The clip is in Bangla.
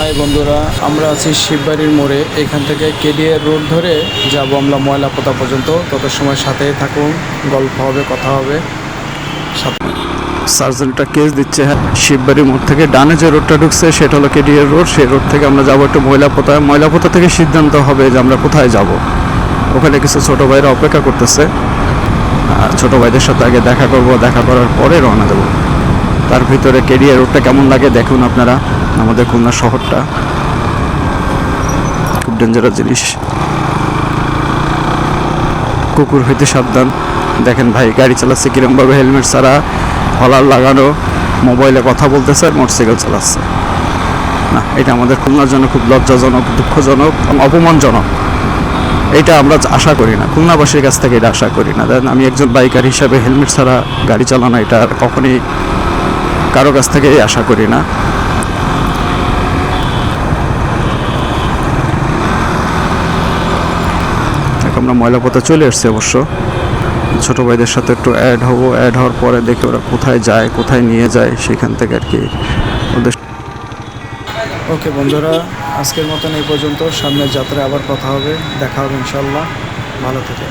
হাই বন্ধুরা, আমরা আছি শিববাড়ির মোড়ে। এখান থেকে কেডিআর রোড ধরে যাব আমরা ময়লাপোতা পর্যন্ত। তত সময় সাথেই থাকুন, গল্প হবে, কথা হবে। সার্জেন্টটা কেস দিচ্ছে। হ্যাঁ, শিববাড়ির মোড় থেকে ডানে যে রোডটা ঢুকছে সেটা হলো কেডিআর রোড। সেই রোড থেকে আমরা যাবো একটু ময়লাপোতা। ময়লাপোতা থেকে সিদ্ধান্ত হবে যে আমরা কোথায় যাব। ওখানে কিছু ছোটো ভাইরা অপেক্ষা করতেছে। ছোটো ভাইদের সাথে আগে দেখা করব, দেখা করার পরে রওনা দেবো। তার ভিতরে কেডিআর রোডটা কেমন লাগে দেখুন আপনারা। আমাদের খুলনা শহরটা খুব ডেঞ্জারাস জিনিস। কুকুর হইতে সাবধান। দেখেন ভাই গাড়ি চালাচ্ছে কিরমভাবে, হেলমেট ছাড়া, হলার লাগানো, মোবাইলে কথা বলতেছে আর মোটরসাইকেল চালাচ্ছে। না, এটা আমাদের খুলনার জন্য খুব লজ্জাজনক, দুঃখজনক, অপমানজনক। এটা আমরা আশা করি না, খুলনাবাসীর কাছ থেকে এটা আশা করি না। দেন আমি একজন বাইকার হিসাবে হেলমেট ছাড়া গাড়ি চালানো এটা কখনই কারো কাছ থেকেই আশা করি না। আমরা ময়লাপোতা চলে এসেছি অবশ্য। ছোটো ভাইদের সাথে একটু অ্যাড হবো। অ্যাড হওয়ার পরে দেখি ওরা কোথায় যায়, কোথায় নিয়ে যায়, সেখান থেকে আর কি ওদের। ওকে বন্ধুরা, আজকের মতন এই পর্যন্ত। সামনের যাত্রায় আবার কথা হবে, দেখা হবে ইনশাল্লাহ। ভালো থেকে।